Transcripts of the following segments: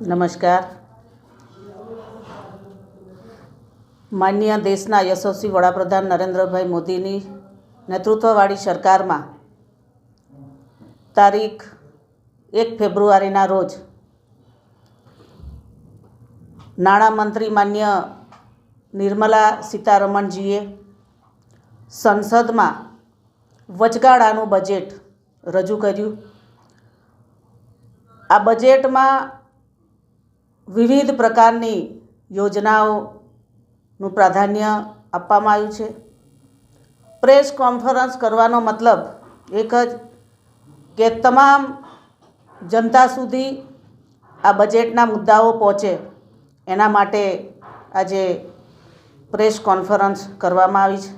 નમસ્કાર. માન્ય દેશના યશસ્વી વડાપ્રધાન નરેન્દ્રભાઈ મોદીની નેતૃત્વવાળી સરકારમાં તારીખ 1 ફેબ્રુઆરીના રોજ નાણામંત્રી માન્ય નિર્મલા સીતારમણજીએ સંસદમાં વચગાળાનું બજેટ રજૂ કર્યું. આ બજેટમાં વિવિધ પ્રકારની યોજનાઓનું પ્રાધાન્ય આપવામાં આવ્યું છે. પ્રેસ કોન્ફરન્સ કરવાનો મતલબ એક જ કે તમામ જનતા સુધી આ બજેટના મુદ્દાઓ પહોંચે, એના માટે આજે પ્રેસ કોન્ફરન્સ કરવામાં આવી છે.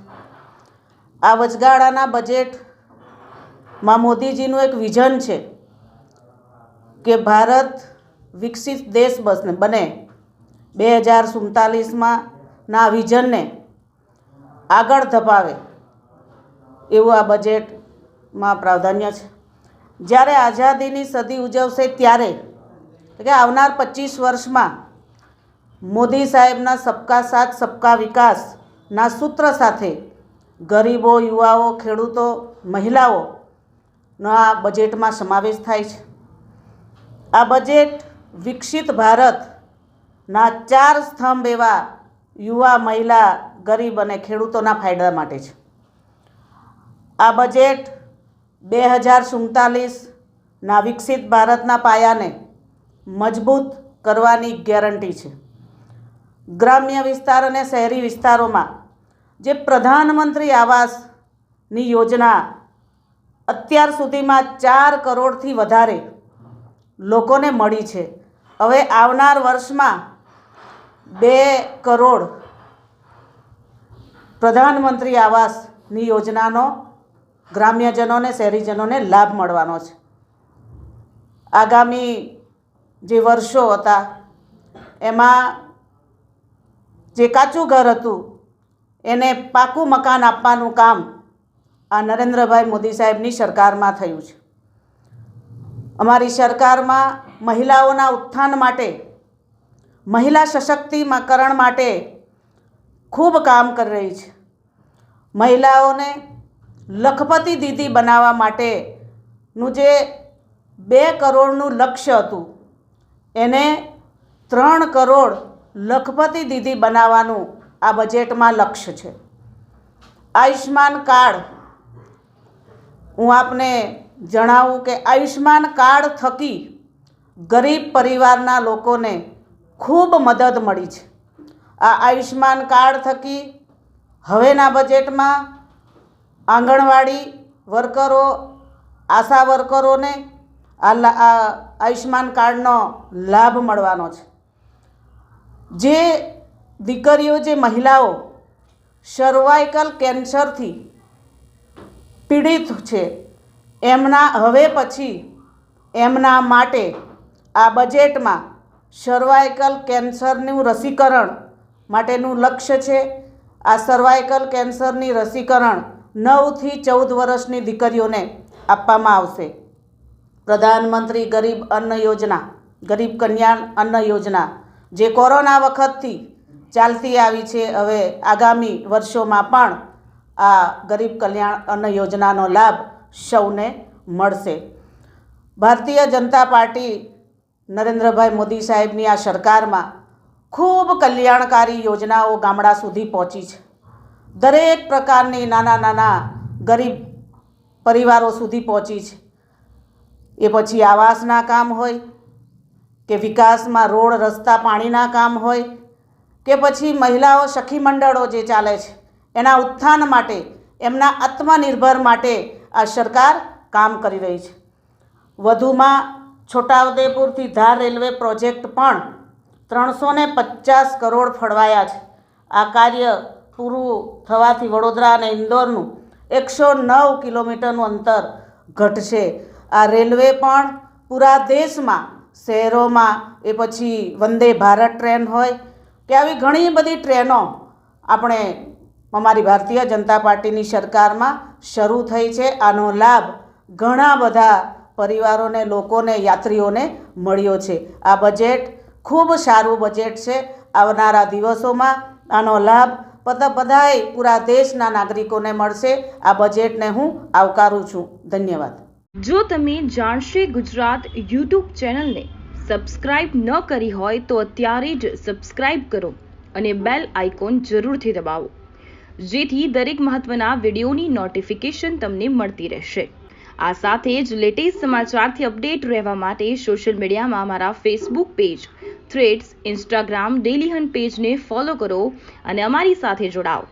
આ વચગાળાના બજેટમાં મોદીજીનું એક વિઝન છે કે ભારત વિકસિત દેશ બને 2047માં ના વિઝનને આગળ ધપાવે એવું આ બજેટમાં પ્રાધાન્ય છે. જ્યારે આઝાદીની સદી ઉજવશે ત્યારે કે આવનાર 25 વર્ષમાં મોદી સાહેબના સબકા સાથ સબકા વિકાસના સૂત્ર સાથે ગરીબો, યુવાઓ, ખેડૂતો, મહિલાઓનો આ બજેટમાં સમાવેશ થાય છે. આ બજેટ વિકસિત ભારતના 4 સ્તંભ એવા યુવા, મહિલા, ગરીબ અને ખેડૂતોના ફાયદા માટે છે. આ બજેટ 2047ના વિકસિત ભારતના પાયાને મજબૂત કરવાની ગેરંટી છે. ગ્રામ્ય વિસ્તાર અને શહેરી વિસ્તારોમાં જે પ્રધાનમંત્રી આવાસની યોજના અત્યાર સુધીમાં 4 કરોડથી વધારે લોકોને મળી છે, હવે આવનાર વર્ષમાં 2 કરોડ પ્રધાનમંત્રી આવાસની યોજનાનો ગ્રામ્યજનોને, શહેરીજનોને લાભ મળવાનો છે. આગામી જે વર્ષો હતા એમાં જે કાચું ઘર હતું એને પાકું મકાન આપવાનું કામ આ નરેન્દ્રભાઈ મોદી સાહેબની સરકારમાં થયું છે. અમારી સરકારમાં મહિલાઓના ઉત્થાન માટે, મહિલા સશક્તિકરણ માટે ખૂબ કામ કરી રહી છે. મહિલાઓને લખપતિ દીદી બનાવવા માટેનું જે 2 કરોડનું લક્ષ્ય હતું એને 3 કરોડ લખપતિ દીદી બનાવવાનું આ બજેટમાં લક્ષ્ય છે. આયુષ્માન કાર્ડ, હું આપને જણાવું કે આયુષ્માન કાર્ડ થકી ગરીબ પરિવારના લોકોને ખૂબ મદદ મળી છે. આ આયુષ્માન કાર્ડ થકી હવેના બજેટમાં આંગણવાડી વર્કરો, આશા વર્કરોને આ આયુષ્માન કાર્ડનો લાભ મળવાનો છે. જે દીકરીઓ, જે મહિલાઓ સર્વાઇકલ કેન્સરથી પીડિત છે એમના હવે પછી એમના માટે આ બજેટમાં સર્વાઇકલ કેન્સરનું રસીકરણ માટેનું લક્ષ્ય છે. આ સર્વાઇકલ કેન્સરની રસીકરણ 9 થી 14 વર્ષની દીકરીઓને આપવામાં આવશે. પ્રધાનમંત્રી ગરીબ અન્ન યોજના, ગરીબ કલ્યાણ અન્ન યોજના જે કોરોના વખતથી ચાલતી આવી છે, હવે આગામી વર્ષોમાં પણ આ ગરીબ કલ્યાણ અન્ન યોજનાનો લાભ સૌને મળશે. ભારતીય જનતા પાર્ટી નરેન્દ્રભાઈ મોદી સાહેબની આ સરકારમાં ખૂબ કલ્યાણકારી યોજનાઓ ગામડા સુધી પહોંચી છે. દરેક પ્રકારની નાના ગરીબ પરિવારો સુધી પહોંચી છે. એ પછી આવાસના કામ હોય કે વિકાસમાં રોડ, રસ્તા, પાણીના કામ હોય કે પછી મહિલાઓ સખી મંડળો જે ચાલે છે એના ઉત્થાન માટે, એમના આત્મનિર્ભર માટે આ સરકાર કામ કરી રહી છે. વધુમાં છોટાઉદેપુરથી ધાર રેલવે પ્રોજેક્ટ પણ 350 કરોડ ફળવાયા છે. આ કાર્ય પૂરું થવાથી વડોદરા અને ઇન્દોરનું 109 કિલોમીટરનું અંતર ઘટશે. આ રેલવે પણ પૂરા દેશમાં, શહેરોમાં, એ પછી વંદે ભારત ટ્રેન હોય કે આવી ઘણી બધી ટ્રેનો આપણે અમારી ભારતીય જનતા પાર્ટીની સરકારમાં શરૂ થઈ છે. આનો લાભ ઘણા બધા પરિવારોને, લોકોને, યાત્રીઓને મળ્યો છે. આ બજેટ ખૂબ સારું બજેટ છે. આવનારા દિવસોમાં આનો લાભ બધાય પૂરા દેશના નાગરિકોને મળશે. આ બજેટને હું આવકારું છું. ધન્યવાદ. જો તમે જાણશે ગુજરાત યુટ્યુબ ચેનલને સબસ્ક્રાઇબ ન કરી હોય તો અત્યારે જ સબસ્ક્રાઇબ કરો અને બેલ આઇકોન જરૂરથી દબાવો, જેથી દરેક મહત્વના વિડીયોની નોટિફિકેશન તમને મળતી રહેશે. આ સાથે જ લેટેસ્ટ સમાચારથી અપડેટ રહેવા માટે સોશિયલ મીડિયામાં અમારા Facebook page, threads, Instagram, daily hunt પેજને ફોલો કરો અને અમારી સાથે જોડાઓ.